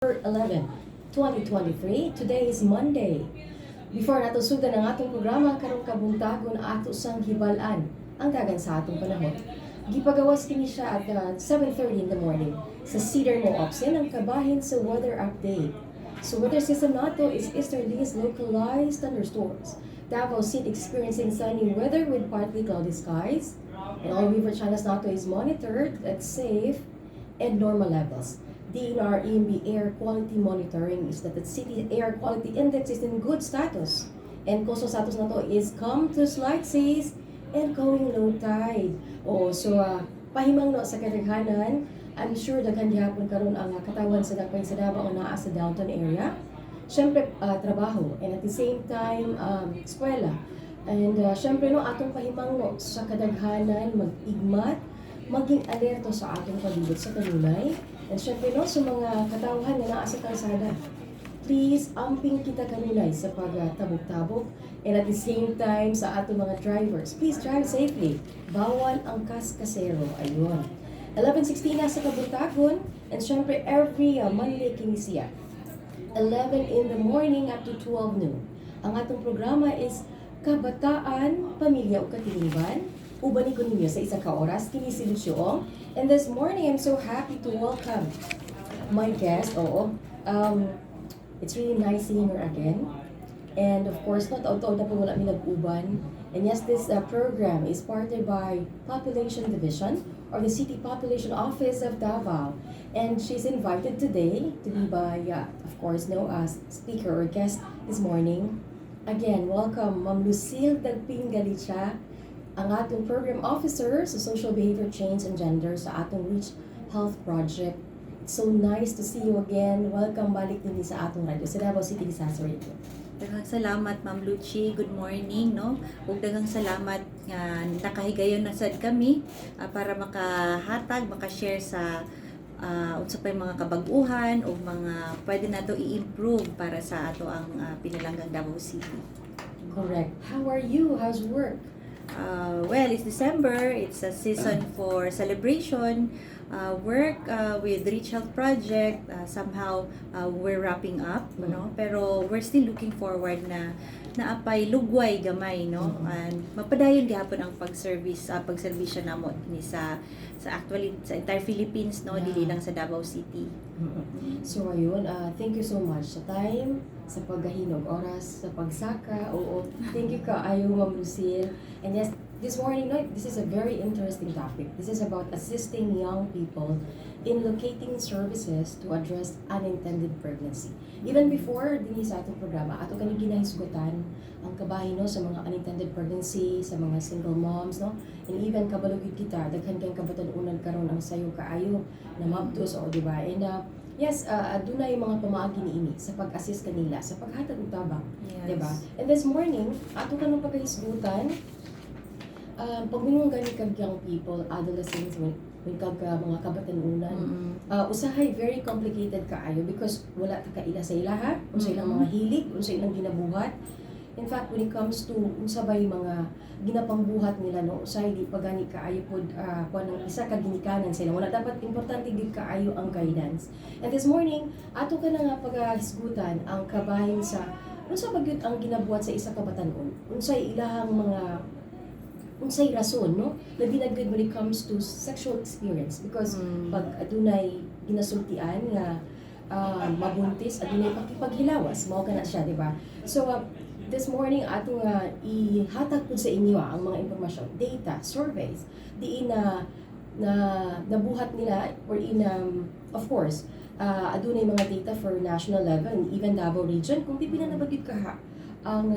11, 2023. Today is Monday. Before nato sudan ang atong programa karong kabuntagon ato sang hibalan ang dagan sa atong panahon. Gipagawas kini siya at 7:30 in the morning sa Cedar Mo-Oxen ang kabahin sa weather update. So weather system nato is easterlies localized thunderstorms. Davao City experiencing sunny weather with partly cloudy skies. And all river channels nato is monitored at safe and normal levels. DNR EMB air quality monitoring is that the city air quality index is in good status. And coastal status na to is come to slight seas and going low tide. Pahimang no sa kadaghanan, I'm sure daghan gihapon karon ang katawan sa dagpay sa Davao naa sa downtown area. Syempre trabaho and at the same time eskwela. And syempre no atong pahimang no sa kadaghanan mag-igmat, maging alerto sa atong palibot sa kanunay. And syempre no, sa mga katawhan na naa sa kalsada, please amping kita kanunay sa pagtabog-tabog. And at the same time, sa ato mga drivers, please drive safely. Bawal ang kaskasero. Ayun. 11:16 na sa kabuntagon. And syempre, every Monday kinisiya. 11 in the morning up to 12 noon. Ang atong programa is Kabataan, Pamilya o Katilingban. Ubani ko ninyo sa isang ka-oras, kini si Lucio. And this morning, I'm so happy to welcome my guest. It's really nice seeing her again. And of course, not taon-taon na po wala mi nag-uban. And yes, this program is partnered by Population Division or the City Population Office of Davao. And she's invited today to be by, of course, speaker or guest this morning. Again, welcome, Ma'am Lucille Dagping Galicia, ang atong program officer sa Social Behavior Change and Gender sa atong Reach Health Project. It's so nice to see you again. Welcome balik din sa atong radio sa Davao City Disaster Radio. Daghang salamat Ma'am Lucy. Good morning no. Ug daghang salamat nga nakahigayon na sad kami para makahatag, maka-share sa unsa pay mga kabag-uhan o mga pwede nato i-improve para sa ato ang pinalanggang Davao City. Correct. How are you? How's work? Well, it's December. It's a season for celebration. Work with Reach Health Project. Somehow we're wrapping up, no? Pero we're still looking forward na naapay lugway gamay, no? And mapadayon gihapon ang pagservisyo namo ni sa actually sa entire Philippines, no? Dili lang sa Davao City. So ayun, thank you so much sa time, sa paghahinog oras, sa pagsaka. Oo, thank you kaayo Ma'am Lucille. And yes, this morning, no, this is a very interesting topic. This is about assisting young people in locating services to address unintended pregnancy. Even before din sa atong programa, ato kani ginahisgutan ang kabahin no sa mga unintended pregnancy, sa mga single moms, no, and even kabalugid kita daghan kang kabatan-unan karon ang sayo kaayo na mabtos o di ba? And yes, adunay mga pamaagi niini sa pag-assist kanila sa paghatag og tabang, Yes. di ba? And this morning, ato kanang pagkahisgutan pagminong gani kag young people, adolescents, when kag mga kabatanunan, usahay very complicated kaayo because wala ta kaila sa ilaha, unsa ilang mga hilig, unsa ilang ginabuhat. In fact, when it comes to unsa bay mga ginapangbuhat nila no, usay di pagani kaayo pod kuanang isa ka ginikanan sila. Wala dapat importante gid kaayo ang guidance. And this morning, ato ka na nga paghisgutan ang kabahin sa unsa ba gyud ang ginabuhat sa isa ka batan-on. Unsay ilahang mga unsay rason no labi na good when it comes to sexual experience because pag adunay ginasultian nga mabuntis adunay pakipaghilawas mao kana siya di ba? So this morning ato nga ihatag pud sa inyo ang mga impormasyon, data, surveys diin na nabuhat nila or of course adunay mga data for national level and even Davao region kung pipila na ba gyud ka ang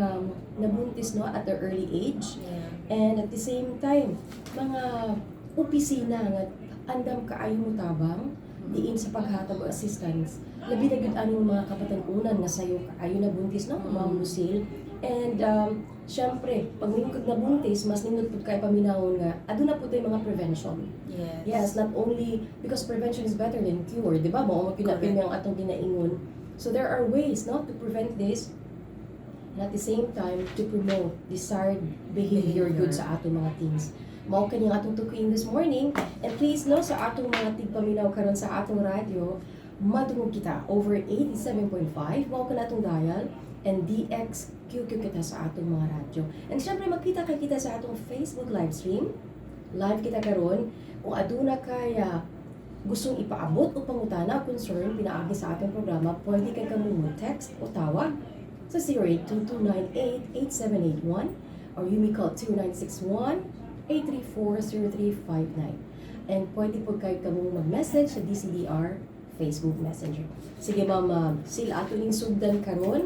nabuntis no at the early age. Yeah. And at the same time, mga opisina nga andam kaayo mo tabang diin sa paghatag o assistance. Labi na gud anong mga kapatan-unan nga sayo kaayo na buntis no, Ma'am Lucille. And syempre, pag ningkod na buntis, mas nindot pud kay paminawon nga aduna pud tay mga prevention. Yes. Yes, not only because prevention is better than cure, di ba? Mao pinapin ang atong ginaingon. So there are ways not to prevent this. And at the same time, to promote desired behavior good sa atong mga teens. Mao kani ang atong tukuyin this morning. And please no sa atong mga tigpaminaw karon sa atong radio, matungog kita over 87.5 mao ka natong dial and DXQQ kita sa atong mga radyo. And syempre makita kay kita sa atong Facebook live stream. Live kita karon kung aduna kaya gustong ipaabot o pangutana o concern pinaagi sa atong programa, pwede kay kamo text o tawag sa 0822988781 or you may call 0961-834-0359. And pwede po kayo kamo mag-message sa DCDR Facebook Messenger. Sige ma'am, sila ato ning sugdan karon.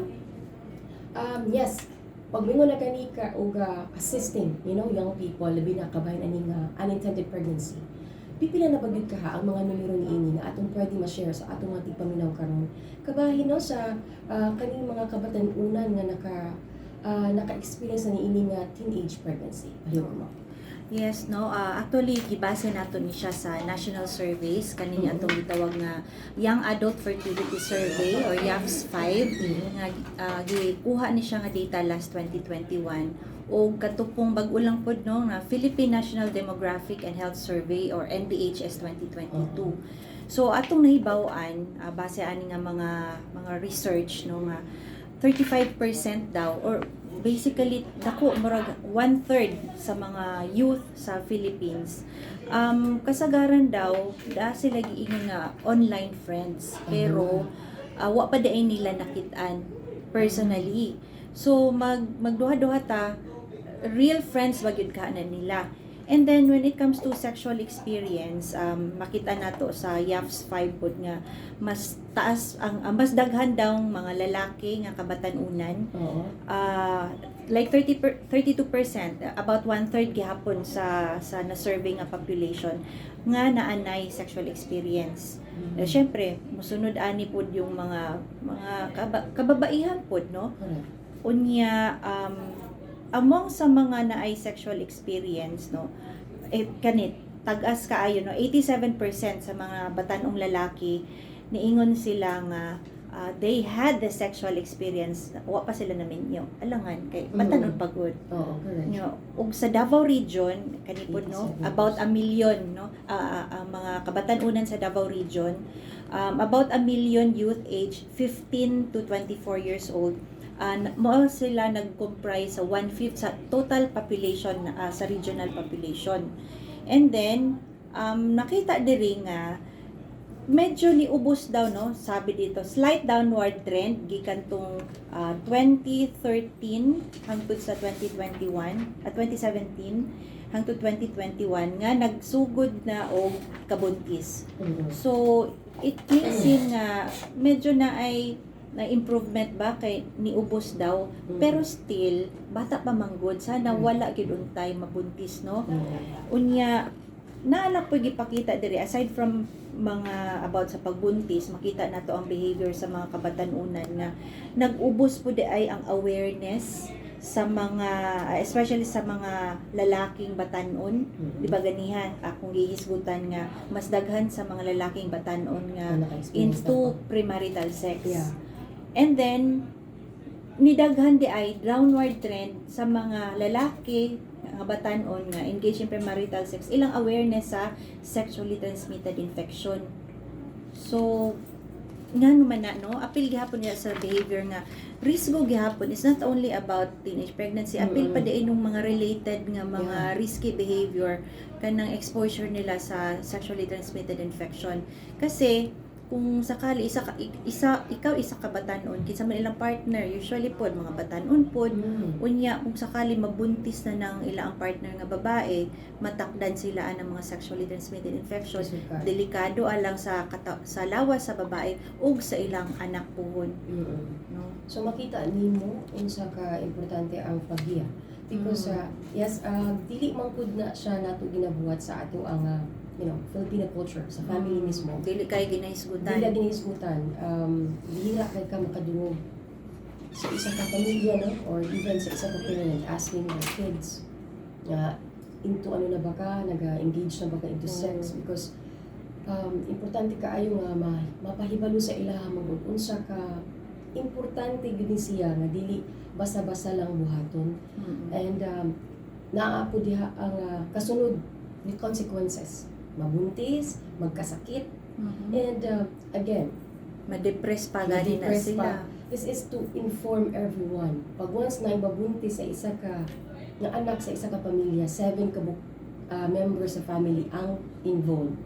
Yes, pagmingon na gani ka og assisting, young people labi na kabahin aning unintended pregnancy. Pipila na bagyod ka ang mga numero niini nga atong pwede ma-share sa atong mga tigpaminaw karon. Kabahin sa kaning mga kabatan-unan nga naka-experience na niini nga teenage pregnancy. Pahiyo mo. Yes, no. Actually, gibase nato ni siya sa national surveys kaning atong gitawag nga Young Adult Fertility Survey or YAFS-5 nga gikuha ni siya nga data last 2021 o katupong bag-o lang pod no nga Philippine National Demographic and Health Survey or NBHS 2022. So atong nahibaw-an base ani nga mga research no nga 35% daw or basically dako murag 1/3 sa mga youth sa Philippines kasagaran daw sila giingon nga online friends pero wa pa daay nila nakit-an personally. So magduha-duha ta real friends bagyud ka na nila. And then when it comes to sexual experience, makita nato sa YAFS-5 pod nga mas taas mas daghan daw mga lalaki nga kabatan-unan. Like 32%, about 1/3 gihapon sa na-survey nga population nga naanay sexual experience. Syempre, musunod ani pod yung mga kababaihan pod no. Unya among sa mga naay sexual experience no kanit tag-as kaayo no 87% sa mga batanong lalaki niingon sila nga they had the sexual experience wa pa sila naminyo alangan kay batanon pagod. Correct. Ug sa Davao region kanipod no about 1 million no ang mga kabatan-unan sa Davao region about 1 million youth age 15 to 24 years old. Mo sila nag-comprise sa 1/5 sa total population sa regional population. And then nakita diri nga medyo niubos daw no sabi dito slight downward trend gikan tong 2013 hangtod sa 2017 hangtod 2021 nga nagsugod na og kabuntis. So it means nga medyo na ay na improvement ba kay niubos daw pero still bata pa manggod sana wala gyud untay mabuntis no. Unya naala po gipakita diri aside from mga about sa pagbuntis makita nato ang behavior sa mga kabatan-unan nga nag-ubos po di ay ang awareness sa mga especially sa mga lalaking batanon di ba ganihan akong gihisgutan nga mas daghan sa mga lalaking batanon nga into premarital sex. And then nidaghan di ay downward trend sa mga lalaki nga batanon nga engaged in premarital sex ilang awareness sa sexually transmitted infection. So nga naman na no apil gihapon niya sa behavior nga risgo gihapon is not only about teenage pregnancy apil pa diin ng mga related nga mga risky behavior kanang exposure nila sa sexually transmitted infection kasi kung sakali ikaw isa ka batanon kinsa man ilang partner usually pod mga batanon pod unya kung sakali mabuntis na ng ilang partner nga babae matakdan sila ang mga sexually transmitted infection delikado alang sa lawas sa babae ug sa ilang anak puhon no. So makita nimo unsa ka importante ang paghiya because yes dili man pud na siya nato ginabuhat sa ato ang Filipino culture sa family mismo. Dili kay ginahisgutan. Dihira kay ka makadungog sa isa ka pamilya no or even sa isa ka parent asking their kids nga into ano na ba ka, naga-engage na ba ka into sex because importante kaayo nga mapahibalo sa ilaha magud unsa ka importante gid siya nga dili basta-basta lang buhaton. And naa po diha ang kasunod ni consequences mabuntis, magkasakit. And again, ma-depress pa gani na Ma-depress sila. This is to inform everyone. Pag once na ibabuntis sa isa ka na anak sa isa ka pamilya, 7 ka members sa family ang involved.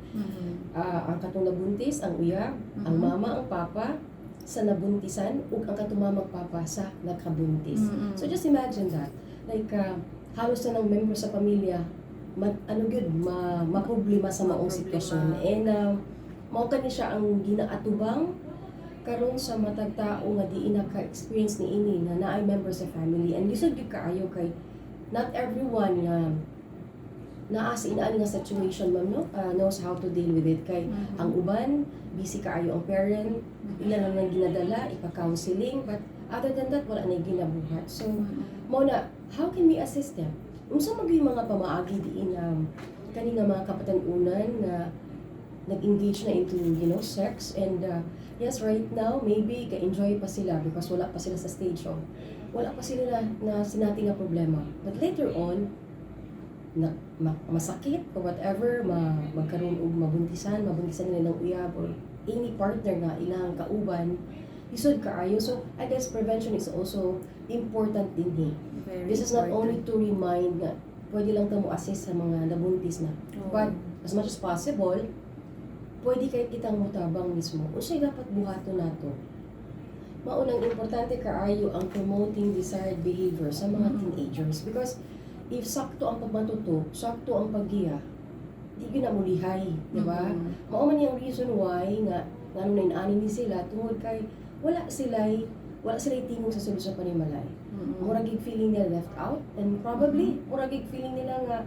Ang katong nabuntis, ang uyab, ang mama, ang papa, sa nabuntisan, ug ang katumamang papa sa nagkabuntis. So just imagine that. Like, halos na ng member sa pamilya, maproblema sa maong sitwasyon. And, mao kani siya ang ginaatubang karon sa matag tao nga di naka-experience ni ini na naay member sa family. And lisod gyud kaayo kay not everyone naa sa inaani nga situation, ma'am, no? Knows how to deal with it. Kay ang uban, busy kaayo ang parent, ilan lang nang ginadala, ipa-counseling, but other than that, wala na ginabuhat. So, mo na, how can we assist them? Unsa magay mga pamaagi diin kani nga mga kapatanunan na nag-engage na into, sex, and yes, right now, maybe ka-enjoy pa sila because wala pa sila sa stage of, wala pa sila na sinati nga problema. But later on, masakit o whatever, magkaroon og mabuntisan nila ng uyab or any partner nga ilang kauban, isod kaayo. So, I guess prevention is also important din. This is not only to remind nga pwede lang mo assist sa mga nabuntis na, but as much as possible, pwede kayo kitang mutabang mismo. Unsay dapat buhaton nato? Maunang importante kaayo ang promoting desired behavior sa mga teenagers, because if sakto ang pagmatuto, sakto ang paggiya, di gyud na mulihay, di ba? Mao man yung reason why nga ngano na inaani ni sila tungod kay wala sila tingog sa sulod sa panimalay. Murag gig feeling nila left out, and probably murag gig feeling nila nga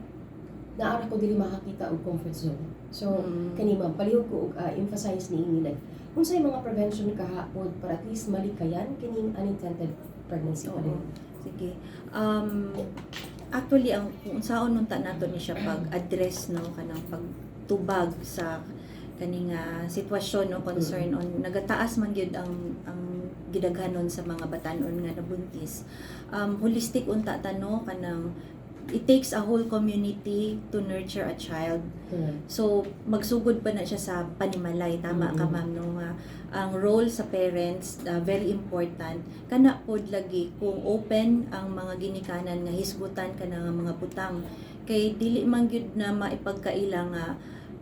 naara ko dili makakita og comfort zone. So kani ma'am, palihog ko emphasize ni ini like unsay mga prevention kahapon para at least malikayan kining unintended pregnancy pa din. Sige. Actually, ang kung saon nung nato ni siya pag-address no kanang pagtubag sa kaning sitwasyon no concern on nagataas man gyud ang gidaghanon sa mga batanon nga nabuntis. Holistic unta no kanang it takes a whole community to nurture a child. So magsugod pa na siya sa panimalay, tama ka ma'am, no nga ang role sa parents very important. Kana pod lagi kung open ang mga ginikanan nga hisgutan kana nga mga butang, kay dili man gyud na maipagkaila nga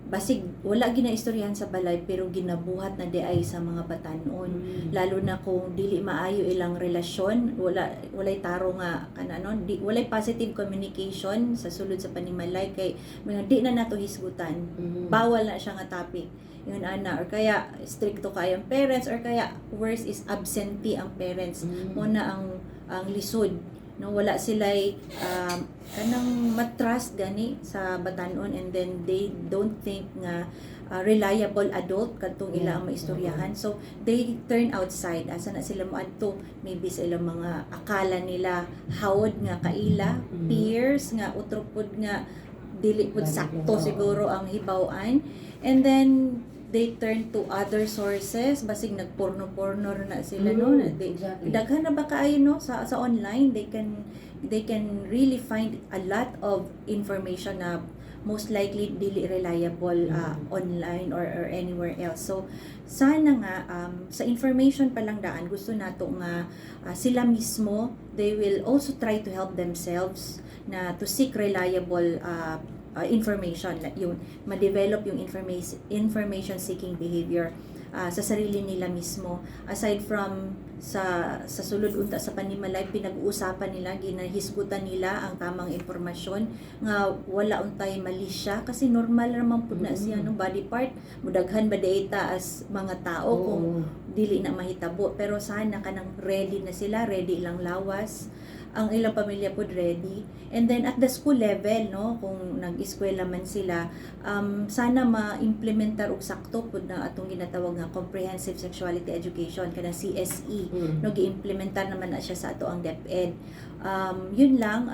basig wala ginaistoryahan sa balay pero ginabuhat na diay sa mga batanon. Lalo na kung dili maayo ilang relasyon, walay taro nga kanano, walay positive communication sa sulod sa panimalay, kay mga di na nato hisgutan. Bawal na siya nga topic. Yun ana, or kaya stricto kay ang parents, or kaya worse is absentee ang parents. Mo na ang lisod, no, wala sila'y kanang matrust gani sa batanon, and then they don't think nga reliable adult kadtong ila ang maistoryahan. So they turn outside, asa na sila moadto, maybe sa ilang mga akala nila hawod nga kaila, peers nga utropod nga dili pud sakto siguro ang hibaw-an, and then they turn to other sources, basig nagporno-porno na sila no. Exactly. Daghan na ba kaayo no sa online, they can really find a lot of information na most likely dili reliable online or anywhere else. So sana nga sa information pa lang daan, gusto nato nga sila mismo, they will also try to help themselves na to seek reliable information, yung ma-develop yung information seeking behavior sa sarili nila mismo, aside from sa sulod unta sa panimalay, pinag-uusapan nila, ginahisgutan nila ang tamang impormasyon nga wala untay mali siya, kasi normal naman pud na siya no body part, mudaghan ba data as mga tao kung dili na mahitabo, pero sana kanang ready na sila, ready lang lawas ang ilang pamilya pod ready. And then at the school level no, kung nag-eskwela man sila, sana ma-implementar og sakto pod na atong ginatawag nga comprehensive sexuality education kana CSE no, gi-implementar naman na siya sa ato ang DepEd. Yun lang,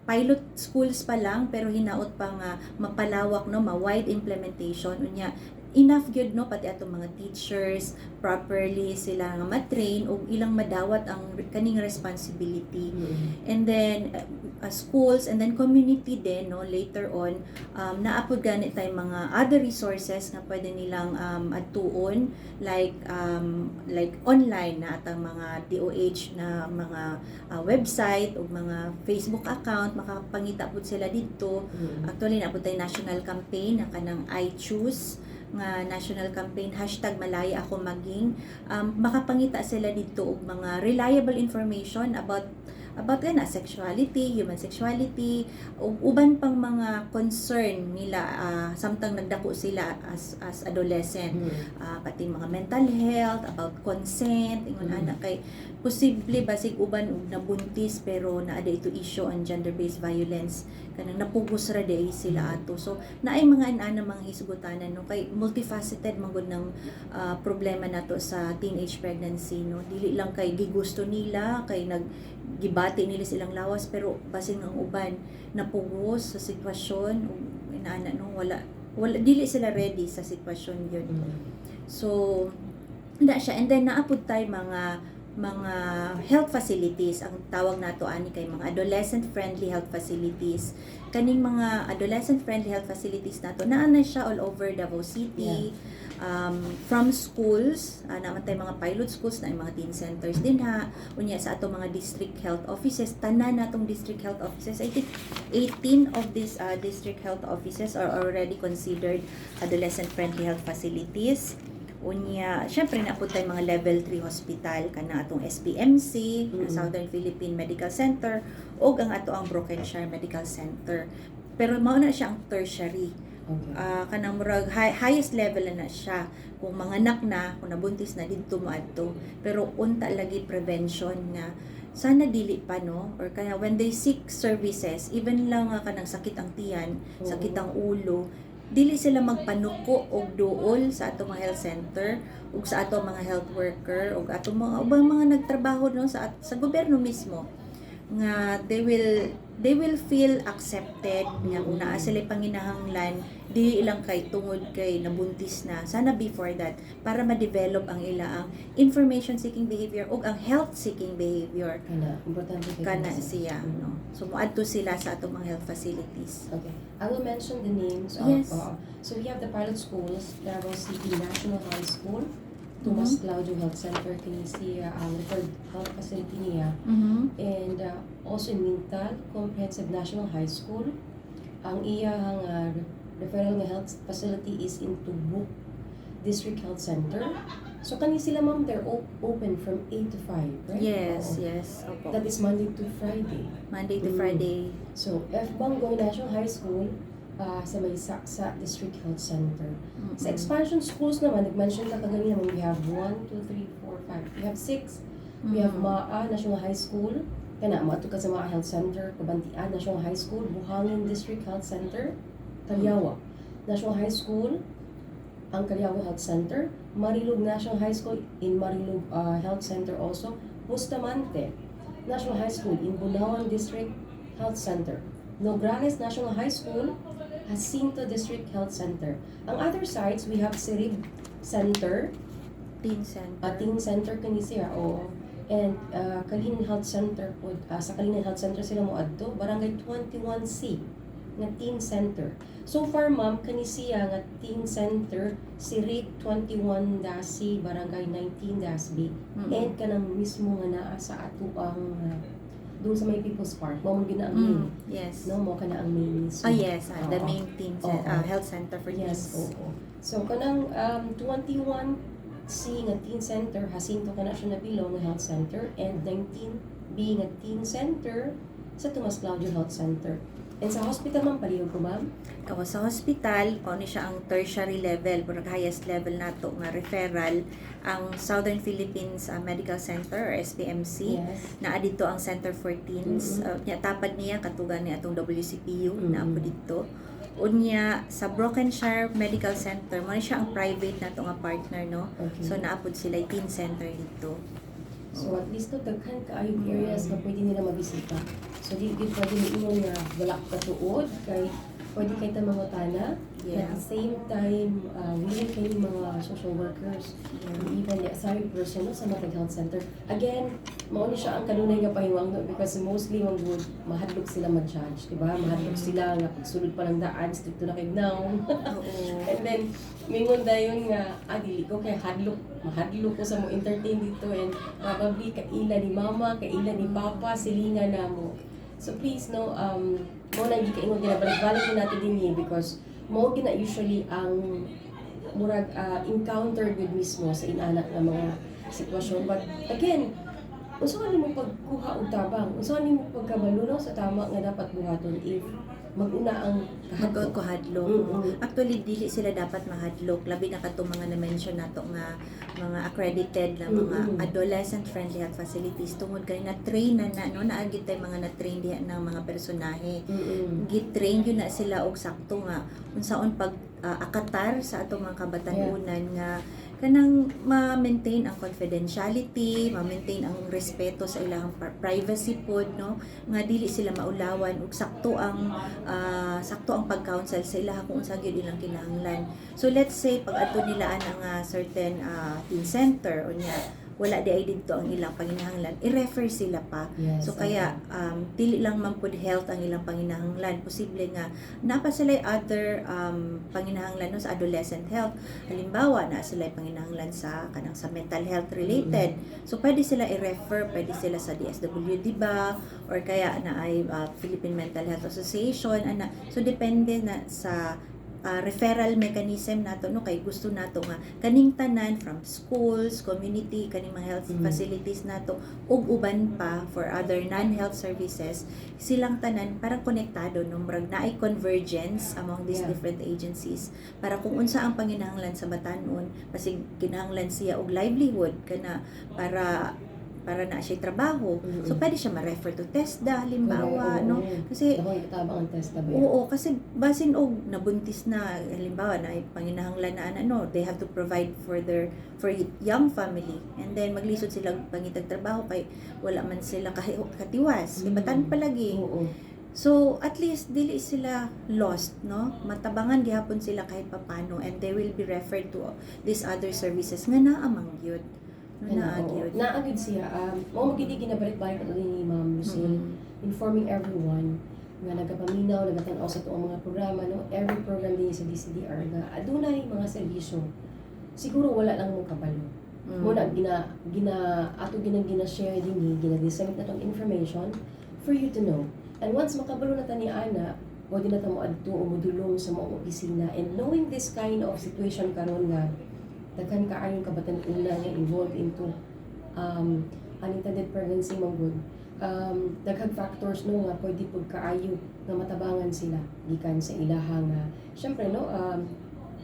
pilot schools pa lang pero hinaot pa nga mapalawak no, ma-wide implementation unya. Enough gyud no, pati atong mga teachers properly sila nga ma-train og ilang madawat ang kaning responsibility. And then schools and then community din, no, later on naapod ganit tay mga other resources nga pwede nilang atuon like online na atang mga DOH na mga website o mga Facebook account, makapangita pud sila dito. Actually naapod tay national campaign na kanang I Choose nga national campaign #malaya ako maging, makapangita sila dito og mga reliable information about na sexuality, human sexuality, ug uban pang mga concern nila samtang nagdako sila as adolescent. Pati mga mental health, about consent, ingon ana kay posible basig uban og nabuntis pero naa ito issue on gender-based violence kanang napugos ra day sila ato. So naay mga ana mga hisgutanan no kay multifaceted man gud ng problema nato sa teenage pregnancy no. Dili lang kay gigusto nila kay gibati nila silang lawas pero basin ang uban napugos sa sitwasyon ug inaana no wala dili sila ready sa sitwasyon yun. So na siya, and then naapod tay mga health facilities ang tawag nato ani kay mga adolescent friendly health facilities. Kaning mga adolescent friendly health facilities nato naa na siya all over Davao City. From schools, naman tayo mga pilot schools na mga teen centers din ha. Unya sa ato mga district health offices, tanan natong district health offices, I think 18 of these district health offices are already considered adolescent friendly health facilities. Unya, syempre na po tayo mga level 3 hospital kana atong SPMC, Southern Philippine Medical Center o ang ato ang Brokenshire Medical Center. Pero mao na siya ang tertiary. Kanang murag highest level na siya kung manganak na, kung nabuntis na dito moadto. Pero unta lagi prevention nga sana dili pa no, or kaya when they seek services, even lang kanang sakit ang tiyan, sakit ang ulo, dili sila magpanuko og duol sa ato mga health center ug sa ato mga health worker ug ato mga ubang mga nagtrabaho no sa gobyerno mismo nga they will feel accepted nga kung naa sila panginahanglan dili ilang kay tungod kay nabuntis na sana before that para ma-develop ang ilaang information seeking behavior ug ang health seeking behavior Kana importante kay kana siya no. So moadto sila sa atong mga health facilities. Okay. I will mention the names of Yes. so we have the pilot schools, Davao City National High School, Tomas Claudio Health Center, Kinesia, referred health facility niya, and also in Mintal Comprehensive National High School. Ang iyang referral nga health facility is in Tubuk District Health Center. So kani sila ma'am, they're open from 8 to 5, right? Yes, Oo. yes. Opo. That is Monday to Friday. Monday to Friday. So, Bangoy National High School, sa may Saksa District Health Center. Sa expansion schools naman, nag-mention ka kanina, we have 1, 2, 3, 4, 5. We have 6. We have Maa National High School. Kana, maato ka sa Maa Health Center, Kabantian National High School, Buhangin District Health Center, Calyawa National High School, ang Calyawa Health Center, Marilug National High School in Marilug Health Center also, Bustamante National High School in Bunawan District Health Center, Nograles National High School, Jacinto District Health Center. Ang other sites, we have Sirib Center, Teen Center. Teen Center kanisiya, and Kalinan Health Center po, sa Kalinan Health Center sila mo adto, Barangay 21C nga Teen Center. So far ma'am, kanisiya nga Teen Center, Sirig 21-C, Barangay 19-B, and kanang mismo nga naa sa ato ang doon sa may People's Park, mo gina ang main. Yes. No, mo kana ang main mismo. Yes, the Oo. main teen health center for Yes, teens. oo. So kanang 21C nga Teen Center, Jacinto kana siya nabilong nga health center, and 19B nga Teen Center sa Tomas Claudio Health Center. And sa hospital ma'am, palihog ko ma'am? Ako sa hospital, ano siya ang tertiary level, pero highest level nato nga referral, ang Southern Philippines Medical Center or SPMC. Yes. Naa dito ang Center for Teens. Tapad niya katugan ni atong WCPU na po dito. Unya sa Brokenshire Medical Center, mo siya ang private nato nga partner no. Okay. So naapod sila teen center dito. So at least no, daghan kaayong areas na pwede nila mabisita. So di pwede ni ingon nga wala ka tuod kay pwede kayo mangutana. Yeah. At the same time, willing kayo mga social workers. And even the assigned person no, sa Matag Health Center. Again, mauni siya ang kanunay nga pahiwang no, because mostly mahadlok sila ma-judge, diba? Mahadlok sila nga pagsulod pa ng daan, stricto na kay now. And then, mingon dayon nga, dili ko kay mahadlok ko sa mo entertain dito and probably kaila ni mama, kaila ni papa, silingan na mo. So please, no, mo nang gikaingon ginabalik-balik ko natin din because mo gina usually ang murag encounter with mismo sa inanak nga mga sitwasyon. But again, unsa man nimo pagkuha og tabang, unsa man nimo pagkabaluno sa tama nga dapat buhaton if mag-una ang kahadlok. Kahadlok. Actually, dili sila dapat mahadlok. Labi na katong mga na-mention nato nga mga accredited na mga adolescent-friendly health facilities. Tungod kay na-train na no? Naagit tayo mga na-train diha ng mga personahe. Git-train yun na sila og sakto nga. Unsaon pag akatar sa atong mga kabatanunan nga kanang ma-maintain ang confidentiality, ma-maintain ang respeto sa ilang privacy pod no nga dili sila maulawan ug sakto ang pag-counsel sa ilaha kung unsa gyud ilang kinahanglan. So let's say pag adto nila ang certain teen center unya wala di ay dito ang ilang panginahanglan, i-refer sila pa. Yes, So kaya dili lang man pud health ang ilang panginahanglan, posible nga napa sila other panginahanglan no, sa adolescent health. Halimbawa na sila panginahanglan sa kanang sa mental health related. So pwede sila i-refer, pwede sila sa DSWD ba or kaya na ay Philippine Mental Health Association ana. So depende na sa referral mechanism nato no kay gusto nato nga kaning tanan from schools, community, kaning mga health facilities nato ug uban pa for other non-health services silang tanan parang konektado no murag naay convergence among these different agencies para kung unsa ang panginahanglan sa batan-on basig kinahanglan siya og livelihood kana para na siya trabaho. So pwede siya ma-refer to TESDA halimbawa no kasi tabang ang TESDA ba? Oo, kasi basin og nabuntis na halimbawa na panginahanglan na ano, they have to provide for young family and then maglisod sila pangitag trabaho kay wala man sila katiwas, ibatan palagi. So at least dili sila lost no, matabangan gihapon sila kahit papano and they will be referred to these other services nga naa mangyud. Naagid siya. Mao magidi ginabalik-balik ato ni Ma'am Lucille, informing everyone nga nagapaminaw, nagatan-aw sa tuong mga programa no, every program din sa DCDR nga adunay mga serbisyo. Siguro wala lang mo kabalo. Muna ato gina-share din gina-disseminate natong information for you to know. And once makabalo na ta ni ana, pwede na ta mo adto o modulong sa mga opisina and knowing this kind of situation karon nga daghan kaayong kabatan-una nga involved into unintended pregnancy manggod. Daghang factors no nga pwede pud kaayo nga matabangan sila gikan sa ilaha nga syempre no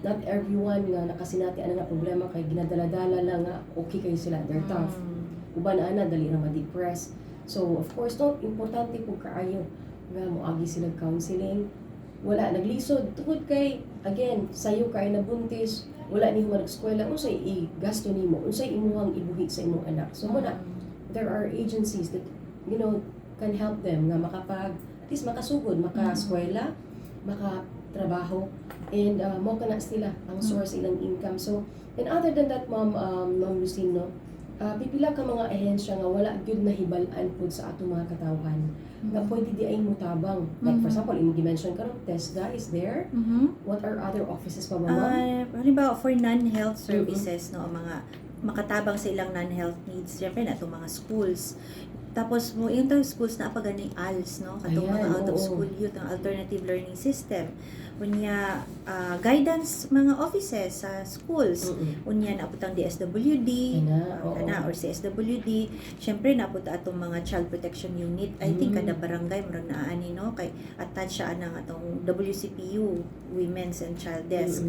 not everyone nga nakasinati ana nga problema kay ginadala-dala lang nga okay kayo sila, they're tough. Uban ana dali ra ma-depress. So of course no importante pud kaayo nga moagi sila counseling. Wala naglisod tungod kay again sayo kay nabuntis wala ni human eskwela unsay i-gasto nimo unsay imuhang ibuhi sa imong anak. So muna there are agencies that you know can help them nga makapag at least makasugod maka-eskwela, maka-trabaho and mo kana sila ang source ilang income. So and other than that Ma'am Lucille no, pipila ka mga ahensya nga wala gyud nahibal-an pud sa atong mga katawhan nga pwede di ay mutabang. Like for example, imo gi-mention karon TESDA is there. What are other offices pa ba ma'am? Halimbawa for non-health services no, mga makatabang sa ilang non-health needs, syempre na itong mga schools. Tapos mo yung schools na paganing ALS no, katong mga out of school youth ang alternative learning system. Unya guidance mga offices sa schools. Unya naaputang DSWD or CSWD. Syempre naaput atong mga child protection unit. I think kada barangay murag naani no kay attach siya nang atong WCPU, Women's and Child Desk.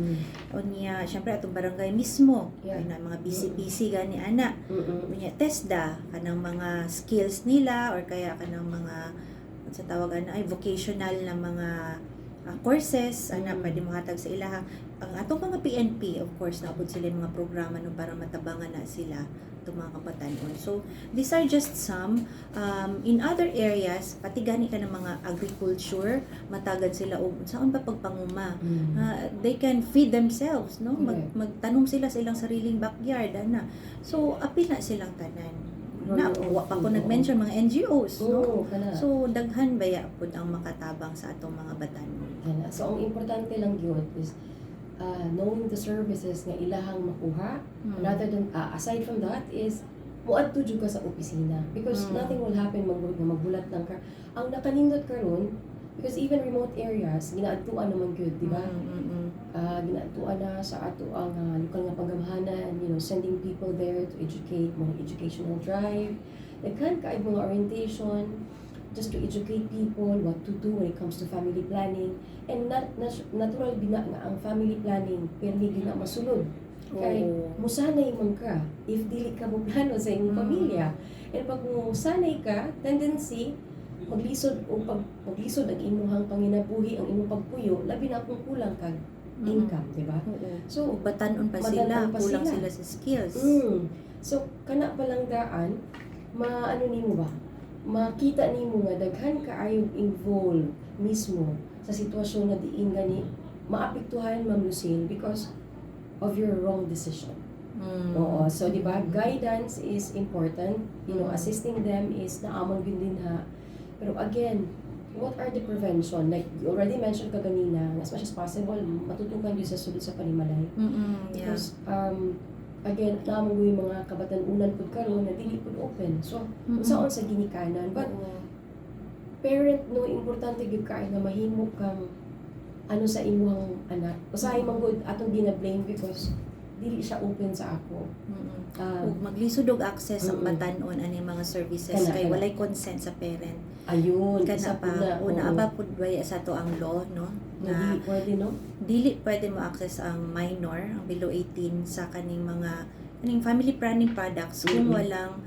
Unya syempre atong barangay mismo kay na mga BCPC gani ana. Unya TESDA kanang mga skills nila or kaya kanang mga sa tawagan ay vocational na mga courses ana pwede mo hatag sa ilaha. Ang atong mga PNP, of course, naabot sila yung mga programa no para matabangan na sila itong mga kabatanon. So, these are just some. In other areas, pati gani ka ng mga agriculture, matagan sila og saan pa pagpanguma. They can feed themselves, no? Magtanom sila sa ilang sariling backyard, ana. So, apil na silang tanan. Wa pa ko nag-mention mga NGOs, no? So, daghan baya pud ang makatabang sa atong mga batanon. So, ang importante lang yun is knowing the services nga ilahang makuha. Rather than, aside from that is, muadto jud ka sa opisina. Because nothing will happen magbulat lang ka. Ang nakanindot karon because even remote areas, ginaadtuan naman gyud, di ba? Ginaadtuan na sa ato ang lokal nga paggamhanan, sending people there to educate, mga educational drive. Nagkan kaay mga orientation, just to educate people what to do when it comes to family planning. And natural bina nga ang family planning, pero hindi na masulod. Kaya musanay man ka if dili ka mo plano sa imong pamilya. And pag musanay ka, tendency maglisod o paglisod ang imong panginabuhi, ang imong pagpuyo, labi na kung kulang kag income, di ba? So batanon pa sila, kulang sila sa skills. So kana pa lang daan, maano nimo ba? Makita nimo nga daghan kaayo involved mismo sa sitwasyon na diin gani maapektuhan, Ma'am Lucille, because of your wrong decision. Oo. So, di ba, guidance is important. Assisting them is naamon din ha. Pero again, what are the prevention? Like, you already mentioned ka ganina, as much as possible, matutukan yun sa sulod sa panimalay. Because, again, naamon yung mga kabatan-unan pud karon na dili pud open. So, usaon sa ginikanan. But, parent, no, importante gyud kay na mahimo kang ano sa imong anak. Usahay man gud atong gina-blame because dili siya open sa ako. Ug maglisod og access ang batanon ani mga services kay walay consent sa parent. Ayun, kana pa una pa pud way sa to ang law, no? Na pwede, no? Dili pwede mo access ang minor, ang below 18 sa kaning family planning products kung walang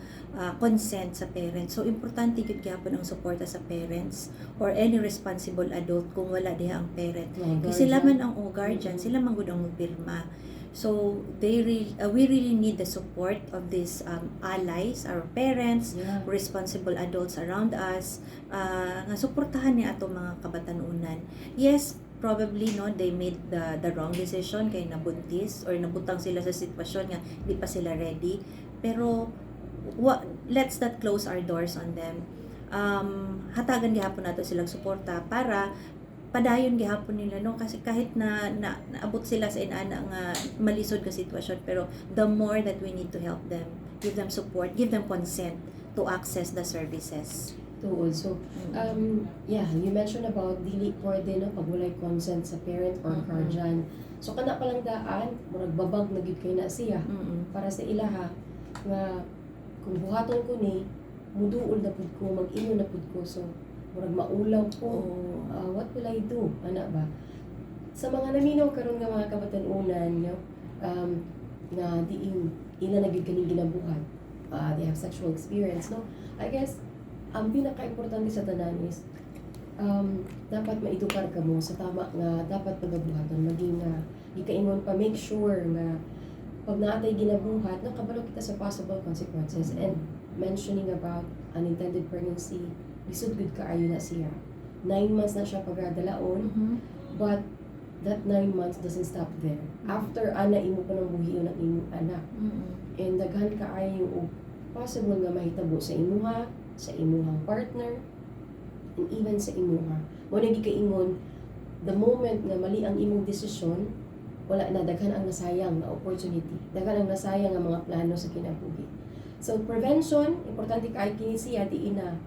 consent sa parents. So, importante yun gyapon ang suporta sa parents or any responsible adult kung wala diha ang parent. Kasi sila man ang guardian, sila man gud ang magpirma. So, we really need the support of these allies, our parents, responsible adults around us, nga suportahan ni ato mga kabatanunan. Yes, probably they made the wrong decision kay nabuntis or nabutang sila sa sitwasyon nga di pa sila ready, pero let's not close our doors on them. Hatagan gihapon nato silang suporta para padayon gihapon nila, no, kasi kahit na naabot sila sa inana nga malisod ka sitwasyon, pero the more that we need to help them, give them support, give them consent to access the services. Also, you mentioned about dili pwede, no, pag walay consent sa parent or guardian. So kana pa lang daan, murag babag na gyud kay na siya para sa ilaha nga kung buhaton ko ni muduol na pud ko, mag-ingon na pud ko, so murag maulaw ko. What will I do? Ana ba? Sa mga naminaw karon nga mga kabatan-unan, nga diin ila na gyud kaning ginabuhat. They have sexual experience, no? I guess ang pinaka-importante sa tanan is dapat maedukar ka mo sa tama nga dapat pagabuhaton, maging gikaingon pa, make sure nga pag naatay ginabuhat, nakabalo kita sa possible consequences. And mentioning about unintended pregnancy, lisod good kaayo na siya. 9 months na siya pagdalaon, but that 9 months doesn't stop there. After ana imo pa nang buhiyon ang imong anak. And daghan kaayo possible nga mahitabo sa imuha, sa imuhang partner, and even sa imuha. Mo na gikaingon, the moment nga mali ang imong desisyon, wala na, daghan ang nasayang na opportunity, daghan ang nasayang nga mga plano sa kinabuhi. So prevention, importante kay kini siya diin na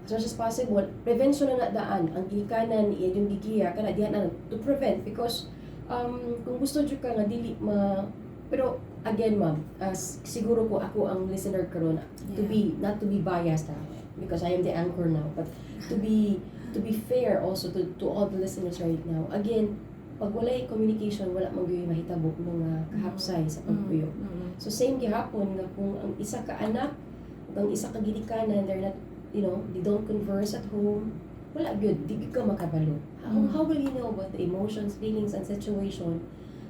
as much as possible, prevention na daan ang gikanan yung gigiya kana diha na to prevent, because kung gusto jud ka nga dili pero again, ma'am, siguro ko ako ang listener karon, to be not to be biased because I am the anchor now, but to be fair also to all the listeners right now. Again, pag walay communication, wala man gyud mahitabo mga kahapsay sa pagpuyo. So same gihapon nga kung ang isa ka anak ug ang isa ka gidikanan, they're not, they don't converse at home, wala gyud di gyud ka makabalo. How will you know about the emotions, feelings and situation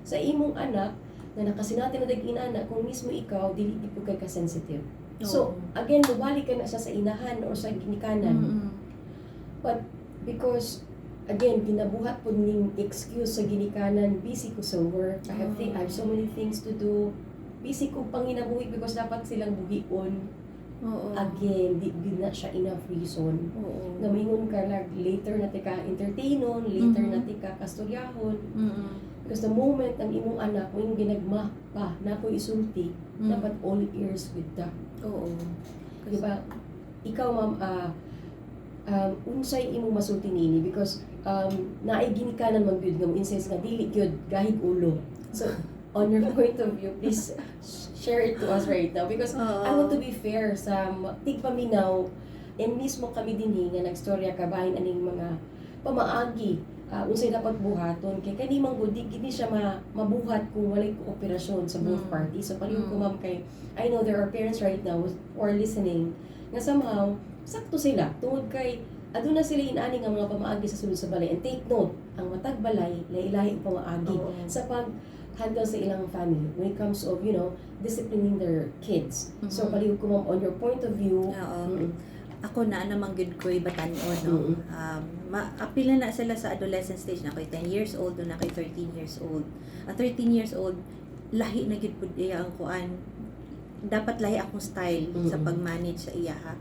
sa imong anak na nakasinati na dag-inana kung mismo ikaw dili di pud kay ka sensitive. So again mubalik ka na siya sa inahan or sa ginikanan. But because again ginabuhat pud ning excuse sa ginikanan, busy ko sa work, I have so many things to do, busy ko panginabuhi because dapat silang buhion. Again, di gyud na siya enough reason. Namingon ka lang, later na tika entertainon, later na tika kastoryahon. Because the moment ang imong anak mo yung ginagma pa na ko isulti, dapat all ears with that. Diba? Ikaw ma'am, unsay imong masulti nini because naay ginikanan man gyud nga mo insights nga dili gyud gahig ulo. So on your point of view, please share it to us right now because I want to be fair sa tigpaminaw and mismo kami dinhi nga nagstorya kabahin aning mga pamaagi unsay dapat buhaton kay kani man gud di gini siya mabuhat kung walay kooperasyon sa both parties. So paliw ko ma'am kay I know there are parents right now who are listening nga somehow sakto sila tungod kay aduna sila inani nga mga pamaagi sa sulod sa balay and take note ang matag balay lahi-lahi pamaagi sa pag handle sa ilang family when it comes of, you know, disciplining their kids. So, paliw ko ma'am, on your point of view, ako na namang good ko batanon, no? Apila na sila sa adolescent stage na ako'y 10 years old, na ako'y 13 years old. At 13 years old, lahi na gid pud iya ang kuan. Dapat lahi akong style sa pag-manage sa iya, ha?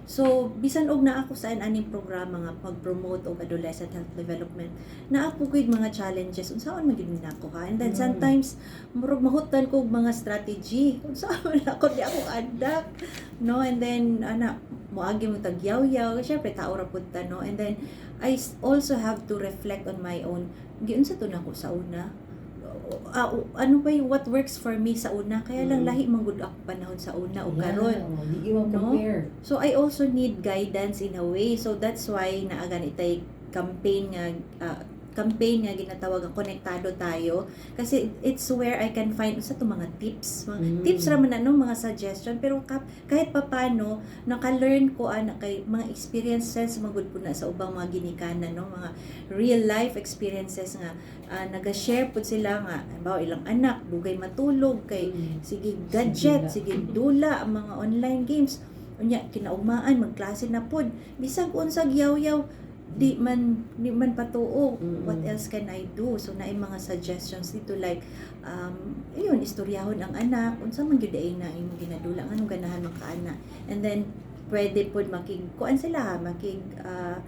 So, bisan og na ako sa aning programa nga pag-promote og adolescent health development, na ako gid mga challenges unsaon man gid nako ha. And then sometimes murag mahutan ko og mga strategy unsaon ako di ako adak, no? And then moagi mo tagyaw-yaw, syempre tao ra pud ta, no? And then I also have to reflect on my own. Giunsa to nako sa una? Ano ba yung what works for me sa una, kaya lang lahi manggud ako panahon sa una o karon, di mo compare. So I also need guidance in a way, so that's why naagan itay campaign nga ginatawag ang konektado tayo, kasi it's where I can find sa to mga tips raman na no, mga suggestion, pero kahit papano naka-learn ko kay mga experiences magud po na sa ubang mga ginikanan, no, mga real life experiences nga naga-share pud sila nga halimbawa ilang anak dugay matulog kay sige gadget, sige dula ang mga online games unya kinaugmaan magklase na pud bisag unsa yaw-yaw di man patuo. What else can I do? So naay mga suggestions dito like ayun istoryahon ang anak unsa man gyud ay na imong ginadula nganong ganahan man ka anak, and then pwede pod kuan sila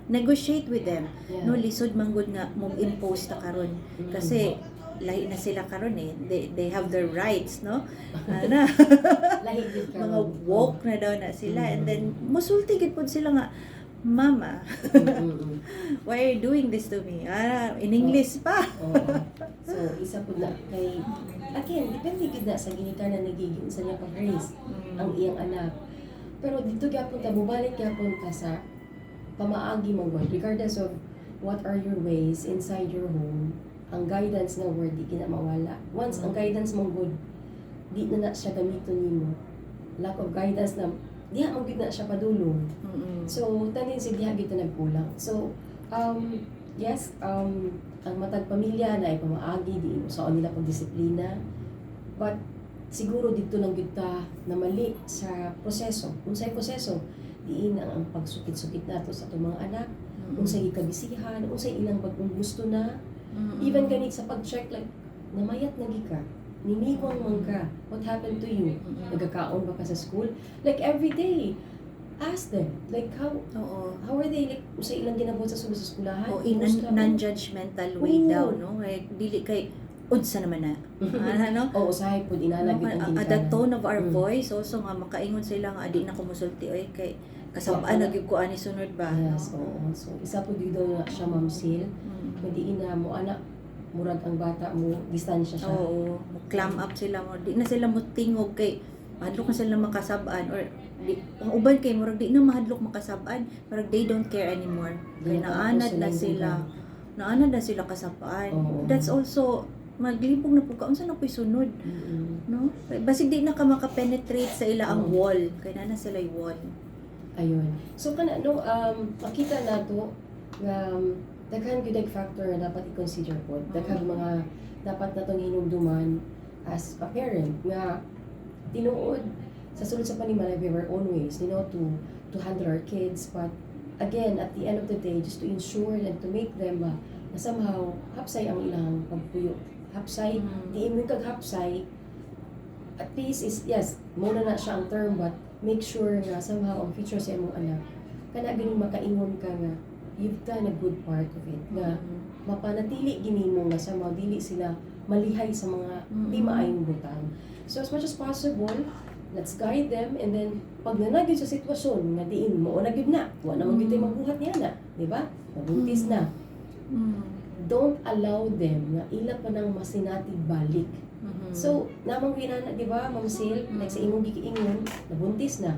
negotiate with them, no, lisod man gud nga mo impose ta karon kasi lahi na sila karon they have their rights, no? Lahi gid karon mga woke na daw na sila, and then musulti gid pod sila nga Mama, why are you doing this to me? In English pa. So, isa po na kay, again, depende gid na sa ginikanan nagiging sa niya pag-raise ang iyang anak. Pero dito gyapon ta mubalik gyapon ka sa pamaagi mo regardless of what are your ways inside your home. Ang guidance nga word di kina mawala. Once ang guidance mo good, di na siya gamiton nimo. Lack of guidance na diha mo gid na siya padulong. So tanin si diha gid nagkulang. So yes, ang matag pamilya na ay pamaagi di usaon nila pag disiplina. But siguro dito lang gid ta na mali sa proseso. Unsay proseso? Diin ang pagsukit-sukit nato sa atong mga anak. Unsay gikabisihan, unsay ilang bagong gusto na. Even ganit sa pag-check like namayat na ka. Niniwang man ka. What happened to you? Nagkakaon ba ka sa school? Like every day, ask them. Like how are they? Like sa ilang ginabot sa sulod sa skulahan? In a non-judgmental way daw, no? Like, dili kay unsa naman na. No? Usahay po inalagid ang at the tone of our voice also nga makaingon sila nga adi na ko musulti oy kay kasabaan nagyud ko ani sunod ba. Yes, oo. So isa po dito na siya mamsil. Kundi ina mo anak murag ang bata mo distansya siya. Oo, clam up sila mo. Di na sila mutingog kay mahadlok na sila makasabaan or ang uban kay murag di na mahadlok makasabaan, murag they don't care anymore. Kay naanad na sila kasabaan. That's also maglibog na po ka unsa na po'y sunod, no? Basig di na ka maka-penetrate sa ila ang wall, kay na sila yung wall. Ayun. So kana no makita nato nga daghan gyud ang factor na dapat i-consider po. Daghang mga dapat natong hinumduman as a parent nga tinuod sa sulod sa panimala we have our own ways, to handle our kids, but again at the end of the day just to ensure and to make them na somehow hapsay ang ilang pagpuyo. Hapsay, di mo kag hapsay, at least is, yes, muna na siya ang term, but make sure nga somehow ang future sa imong anak, kana ganing makaingon ka nga, you've done a good part of it, nga mapanatili gini mo nga somehow dili sila malihay sa mga di maayong butang. So as much as possible, let's guide them, and then pag nanagid sa sitwasyon nga diin mo o nagyud na, wa na magyud tayo magbuhat niya na, di ba? Mabuntis na. Don't allow them nga ila pa nang masinatig balik. So, namang ginana, di ba, Ma'am Sil, like sa imong gikiingon, nabuntis na.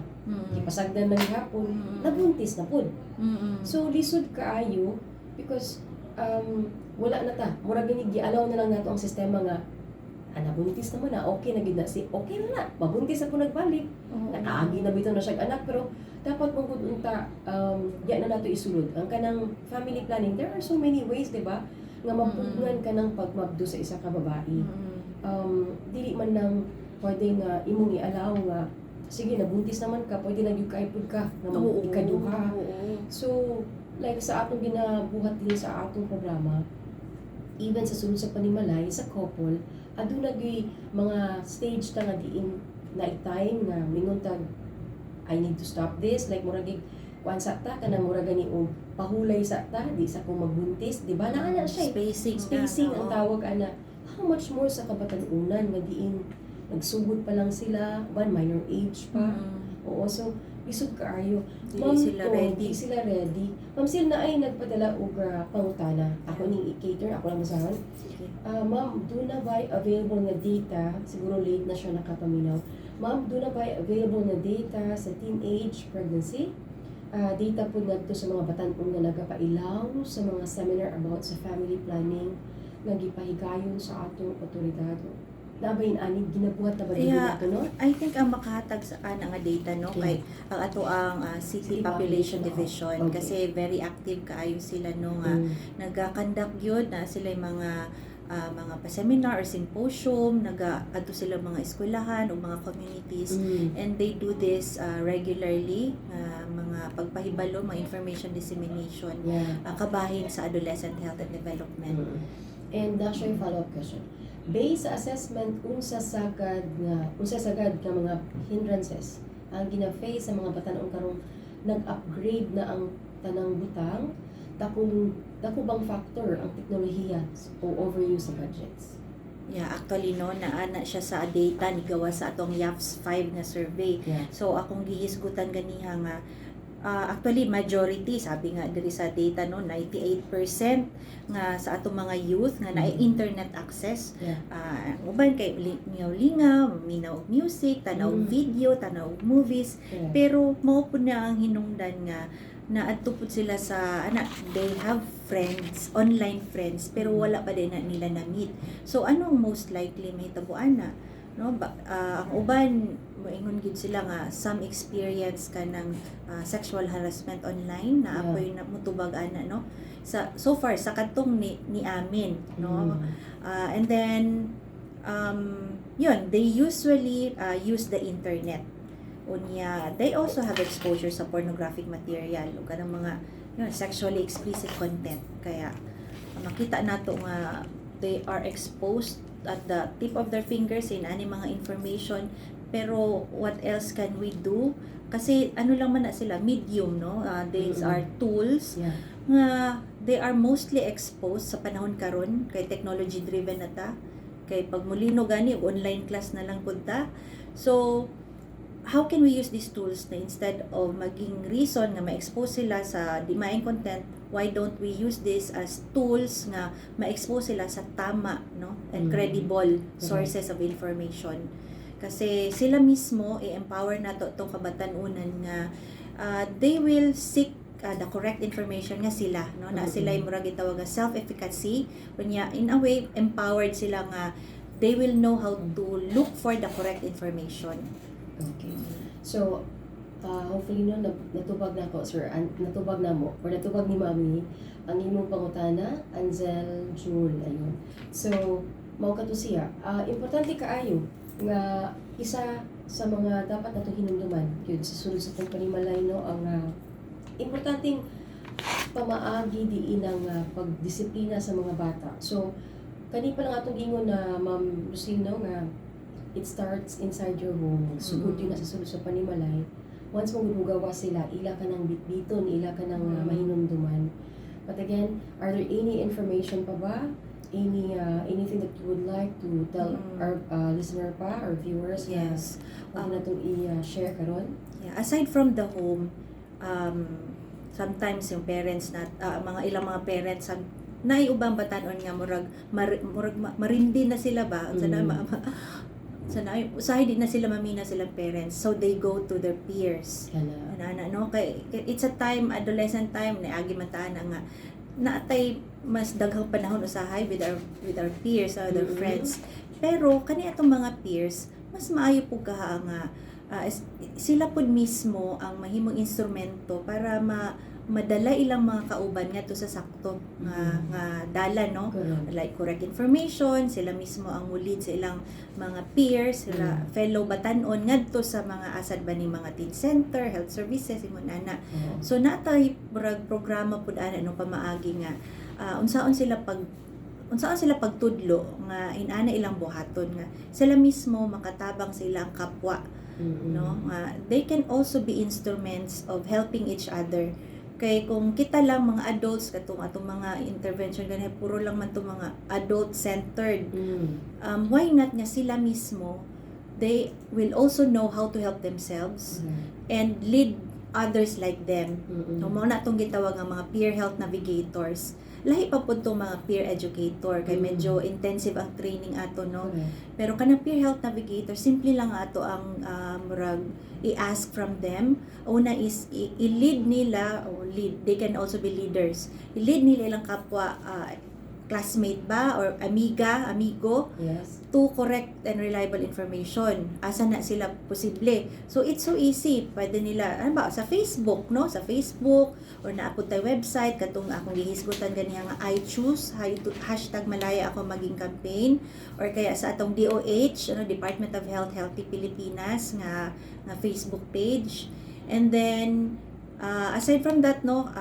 Ipasagdan ng hapon, nabuntis na pud. So, lisod kaayo because wala na ta. Mura gini gialaw na lang nato ang sistema nga nabuntis naman na, okay na gid na si okay na, mabuntis ako nagbalik. Nakaagi na bitaw na siya anak, pero dapat mong unta di na nato isulod. Ang kanang family planning, there are so many ways, di ba? Nga mapugngan ka ng pagmabdo sa isa ka babae. Dili man nang pwede nga imong ialaw nga sige nabuntis naman ka, pwede na gyud kaipod ka nga ikaduha. So like sa atong ginabuhat din sa atong programa, even sa sulod sa panimalay sa couple, aduna gyud mga stage ta nga diin na time nga mingon tag I need to stop this, like mura gyud kuan sa ta kanang mura gani og pahulay sa ta di sa ko magbuntis, di ba? Naa siya spacing ang tawag ana. How much more sa kabatanunan nga diin nagsugod pa lang sila, one minor age pa. Oo, so isod kaayo. Di sila ready. Ma'am Sil na ay nagpadala og pangutana. Ako ning i-cater, ako lang masahan. Ma'am, do na ba available nga data? Siguro late na siya nakapaminaw. Ma'am, do na ba available nga data sa teenage pregnancy? Data po nagto sa mga batan-on nga nagapailaw sa mga seminar about sa family planning nga gipahigayon sa atong otoridad. Nabayin ani ginabuhat na ba dito no? I think ang makahatag sa ana nga data no kay ang ato ang City Population Division, kasi very active kaayo sila no nga nagakandak gyud na sila mga pa-seminar or symposium, nag-adto sila mga eskwelahan o mga communities, and they do this regularly, mga pagpahibalo, mga information dissemination, kabahin sa adolescent health and development. And actually follow-up question. Based sa assessment, unsa sagad nga mga hindrances ang gina-face sa mga batan-on karong nag-upgrade na ang tanang butang, dako bang factor ang teknolohiya o overuse sa budgets? Yeah, actually no, naana siya sa data ni gawa sa atong YAPS 5 nga survey. So akong gihisgutan ganiha nga actually majority sabi nga diri sa data no 98% nga sa atong mga youth nga naay internet access. Uban kay lingaw-lingaw, minaw og music, tanaw og video, tanaw og movies, pero mao pud na ang hinungdan nga naadto pud sila sa they have friends, online friends, pero wala pa din na nila na meet. So anong most likely mahitabuan na no ang uban moingon gid sila nga some experience ka ng sexual harassment online na apoy na mutubag ana no so far sa kadtong ni amin no and then yun they usually use the internet unya. They also have exposure sa pornographic material o kanang mga sexually explicit content, kaya makita nato nga they are exposed at the tip of their fingers in ani mga information. Pero what else can we do? Kasi ano lang man na sila, medium no, these are tools nga they are mostly exposed sa panahon karon kay technology driven na ta, kay pag mulino gani online class na lang punta. So how can we use these tools na instead of maging reason nga ma-expose sila sa di maayong content, why don't we use this as tools nga ma-expose sila sa tama no and credible sources of information? Kasi sila mismo i-empower nato tong kabatan-unan nga they will seek the correct information nga sila no na sila ay murag gitawag nga self-efficacy, unya in a way empowered sila nga they will know how to look for the correct information. Okay. So hopefully no natubag na ko sir, natubag na mo or natubag ni Mami ang imong pangutana, Anzel Jewel ayun. So mao kato siya. Importante kaayo nga isa sa mga dapat nato hinumduman yun sa sulod sa tong panimalay no ang importanteng pamaagi diin ang pagdisiplina sa mga bata. So kani pa lang atong ingon na Ma'am Lucino nga it starts inside your home. Sugod yun na sa sulod sa panimalay. Once mo gugawa sila, ila ka ng bitbiton, ila ka ng mahinumduman. But again, are there any information pa ba? Anything that you would like to tell our listener pa, or viewers? Yes. Na na itong i-share karon? Yeah, aside from the home, sometimes yung parents na mga ilang mga parents naiubang batanon nga murag marindi na sila ba usahay di na sila mamina silang parents, so they go to their peers no kay it's a time, adolescent time na agi man taan nga naatay mas daghang panahon usahay with our peers, their friends, pero kani atong mga peers mas maayo pug kaha nga sila pud mismo ang mahimong instrumento para madala ilang mga kauban ngadto sa sakto nga dala no. Correct. Like correct information, sila mismo ang mulid sa ilang mga peers, sila fellow batanon ngadto sa mga asad ba ni mga teen center, health services imong ana. So natay murag programa pud ana no pamaagi nga unsaon sila pagtudlo nga inana ilang buhaton nga sila mismo makatabang sa ilang kapwa no. They can also be instruments of helping each other. Kay kung kita lang mga adults katong atong mga intervention ganay puro lang man to mga adult centered, why not nga sila mismo they will also know how to help themselves and lead others like them. No, mao na tong gitawag nga mga peer health navigators. Lahi pa pud tong mga peer educator kay medyo intensive ang training ato no. Pero kanang peer health navigator simple lang ato ang murag i-ask from them. Una is i-lead nila o lead, they can also be leaders. I-lead nila ilang kapwa classmate ba or amigo to correct and reliable information. Asa na sila posible. So it's so easy. Pwede nila sa Facebook no, sa Facebook or naapod tay website katong akong gihisgutan ganiya nga I choose #malaya ako maging campaign or kaya sa atong DOH Department of Health Healthy Pilipinas nga Facebook page. And then aside from that no,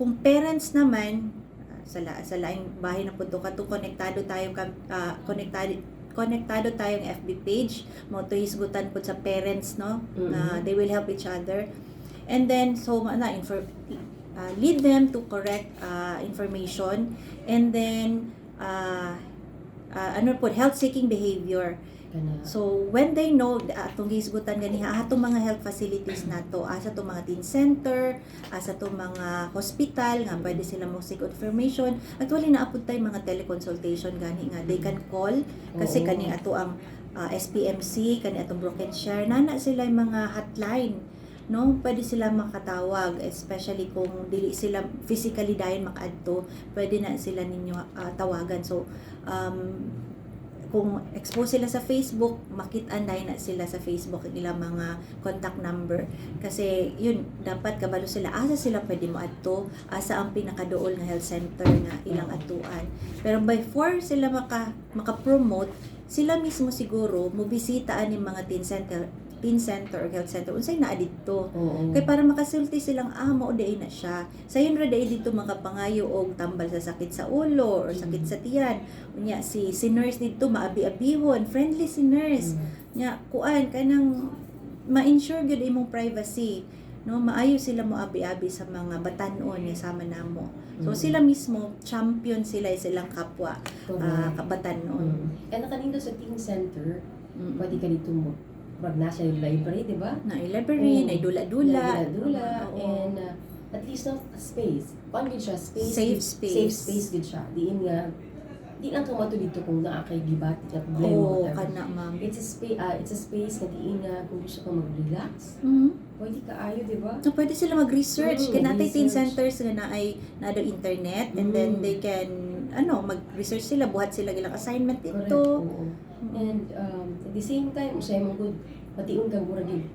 kung parents naman sa laing bahay na punto katong konektado tayo tayong FB page mo to hisgutan pud sa parents no. They will help each other. And then so lead them to correct information. And then health seeking behavior. So when they know atong gisgutan ganiha atong mga health facilities nato, asa to mga teen center, asa to mga hospital nga pwede sila mo seek information. Actually naapod tay mga teleconsultation gani nga they can call kasi kani ato ang SPMC, kani atong Broken Share nana sila yung mga hotline no, pwede sila makatawag, especially kung dili sila physically dayon makaadto, pwede na sila ninyo tawagan. So kung expose sila sa Facebook, makit-an na sila sa Facebook ang ilang mga contact number. Kasi yun, dapat kabalo sila, asa sila pwede mo adto, asa ang pinakadool nga health center nga ilang atuan. Pero before sila maka-promote, sila mismo siguro mobisita ani mga teen center or health center unsay naa didto kay para makasulti silang mao day na siya sayon ra day dito makapangayo og tambal sa sakit sa ulo or sakit sa tiyan unya si nurse dito maabi-abihon, friendly si nurse nya kuan kanang ma-ensure gyud imong privacy no, maayo sila mo abi-abi sa mga batanon nga sama namo. So sila mismo champion sila silang kapwa kabatanon. And kanindo sa teen center pwede ka dito mo nasa library, di ba? Na library, na dula-dula. And at least not space. Paano yun siya? Safe space. Safe space good siya. Diin nga, di lang kamato dito kung naakay gibat, na problema Oo, whatever. kana ma'am. It's a space na diin nga kung gusto ka mag-relax. Pwede ka ayo, di ba? So pwede sila mag-research. Kaya natay teen research. centers na do internet and then they can mag-research sila, buhat sila ilang assignment Correct. dito. Oo. And at the same time, usay mo good, patiun kang mura din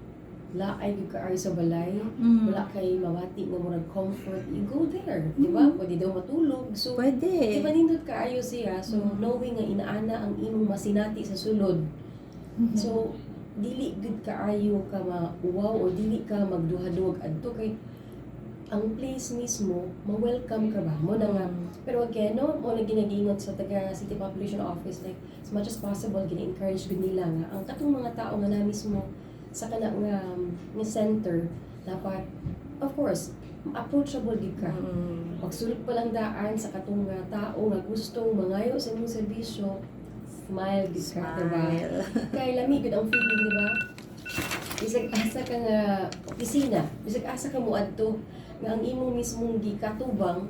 laay gyud kaayo sa balay, Mm. wala kay mabati nga murag comfort, you go there, di ba? Pwede daw matulog. So, di Pwede. ba nindot kaayo siya? So, Mm. knowing nga inaana ang imong masinati sa sulod. So, dili gud kaayo ka mauwaw or dili ka magduha-duhag adto kay ang place mismo, ma-welcome ka ba? Mo na nga. Pero again, no, mo na ginagingot sa taga City Population Office, like, as much as possible, gina-encourage gud nila nga, ang katong mga tao nga na mismo sa kana nga center, dapat, of course, approachable gid ka. Pagsulod pa lang daan sa katong nga tao nga gustong mangayo sa imong serbisyo, smile gid ka, diba? Smile. Kay lami gud ang feeling, diba? Bisag asa ka nga opisina, bisag asa ka muadto nga ang imong mismong gikatubang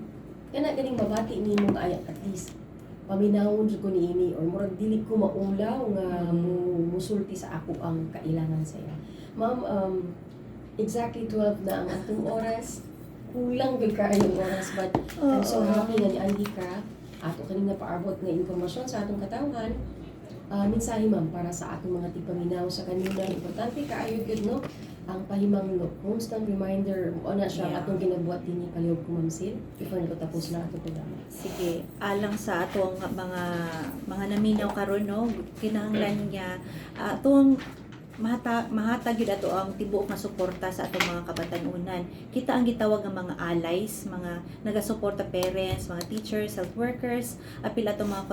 kana ganing mabati nimo nga at least paminawon jud ko niini or murag dili ko maulaw nga musulti sa ako ang kailangan sa iya. Ma'am, exactly 12 na ang atong oras. Kulang gid kaayo ang oras, but I'm so happy nga ni Andika ato kaning napaabot nga impormasyon sa atong katawhan. Mensahe ma'am para sa atong mga tigpaminaw sa kanina, importante kaayo gid no ang pahimangno, constant reminder mo na siya Yeah. atong ginabuhat dinhi palihog ko ma'am Sil before na tapos na ato programa. Sige, alang sa atong mga naminaw karon no, kinahanglan niya atong mahatag yun ato ang tibuok nga suporta sa atong mga kabatanunan. Kita ang gitawag nga mga allies, mga nagasuporta parents, mga teachers, health workers, apil atong mga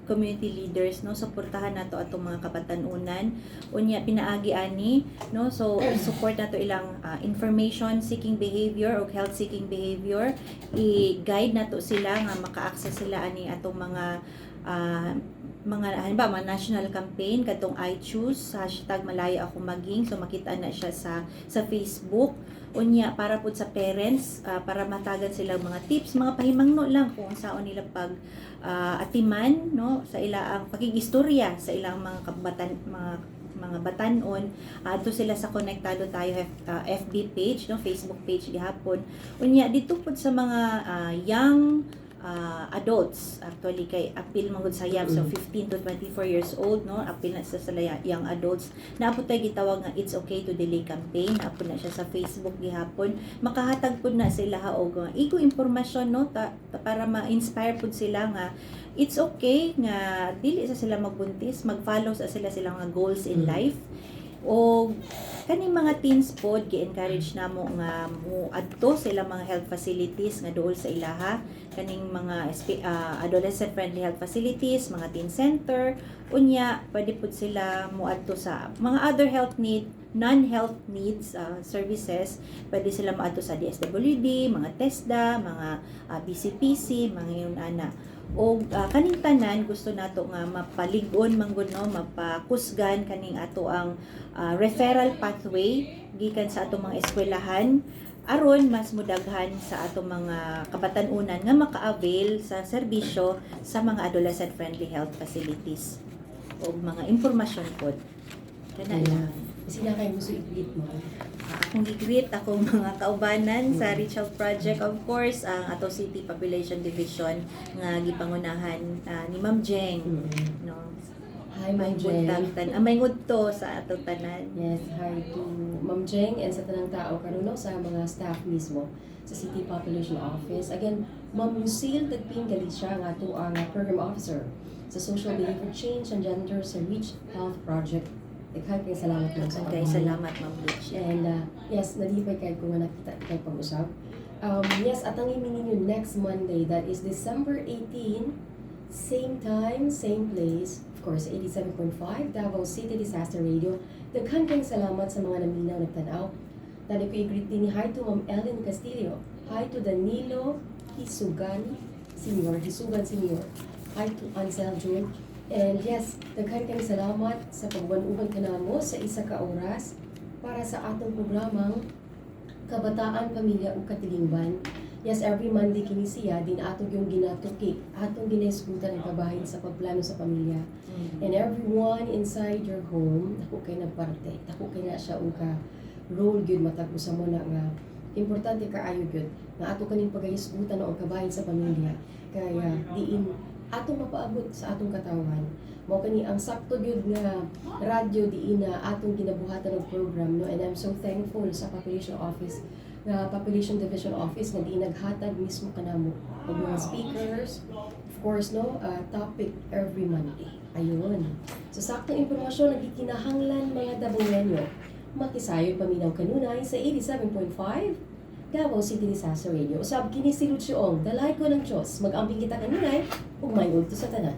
community leaders no, suportahan nato atong mga kabatanunan. Unya pinaagi ani no, so support nato ilang information seeking behavior o health seeking behavior. I-guide nato sila nga maka-access sila ani atong mga halimbawa, mga national campaign katong I choose #malaya ako maging, so makita na siya sa Facebook. Unya para pud sa parents, para matagan silang mga tips, mga pahimangno lang kung saon nila pag atiman no sa ilang pakigistorya sa ilang mga mga batanon. Ato sila sa Konektado Tayo FB page no, Facebook page gihapon. Unya dito pud sa mga young adults, actually kay apil man gud sa young, so 15 to 24 years old no, apil na sa young adults. Naapod tay gitawag nga It's Okay to Delay campaign, naapod na siya sa Facebook gihapon. Makahatag pud na sila og igo impormasyon no para ma-inspire pud sila nga it's okay nga dili sa sila magbuntis, mag-follow sa sila nga goals in life. O kaning mga teens pod gi-encourage namo nga mo adto sila mga health facilities nga duol sa ilaha, kaning mga adolescent friendly health facilities, mga teen center. Unya pwede pud sila mo adto sa mga other non-health needs services. Pwede sila maadto sa DSWD, mga TESDA, mga BCPC, mga yun ana. O kaning tanan gusto nato nga mapalig-on manggod no, mapakusgan kaning ato ang referral pathway gikan sa ato mga eskwelahan aron mas mudaghan sa ato mga kabatanunan nga maka-avail sa serbisyo sa mga adolescent friendly health facilities o mga impormasyon pod kana lang. Sila kay gusto i-greet mo. Akong gi-greet akong mga kaubanan sa Reach Health Project, of course, ang ato City Population Division nga gipangunahan ni Ma'am Jeng. No. Hi Ma'am Jeng. Amay ngudto sa ato tanan. Yes, hi to Ma'am Jeng and sa tanang tao karon no, sa mga staff mismo sa City Population Office. Again, Ma'am Lucille Tagping Galicia nga ato ang Program Officer sa Social Behavior Change and Gender sa Reach Health Project. Kay salamat lang sa Okay, salamat Ma'am Lucia. And yes, nalipay kay kung nakita kay pag-usap. Yes, at ang ninyo next Monday, that is December 18, same time, same place, of course, 87.5 Davao City Disaster Radio. Daghan kayong salamat sa mga naminaw nagtanaw. Dali ko i-greet din hi to Ma'am Ellen Castillo, hi to Danilo Hisugan Senior, hi to Ansel June. And yes, daghan kayong salamat sa pagwanuban kanamo sa isa ka oras para sa atong programang Kabataan, Pamilya ug Katilingban. Yes, every Monday kini siya din atong yung ginatuki, atong ginaisgutan ang kabahin sa pagplano sa pamilya. And everyone inside your home, dako kay nagparte, dako kay na siya og ka role gyud matag usa mo na nga importante kaayo gyud nga ato kaning pagahisgutan ang kabahin sa pamilya. Kaya diin atong mapaabot sa atong katawan. Mao kani ang sakto gyud nga radyo diin na atong ginabuhatan og program, no, and I'm so thankful sa population office nga population division office nga di naghatag mismo kanamo og mga speakers, of course, no, topic every Monday. Ayun. So saktong impormasyon nagkikinahanglan mga Dabugenyo. Makisayo paminaw kanunay sa 87.5 Davao City Disaster Radio. Usab kini si Lucio Ong, dalay ko ng Diyos. Mag-amping kita kanunay ug may ulto sa tanan.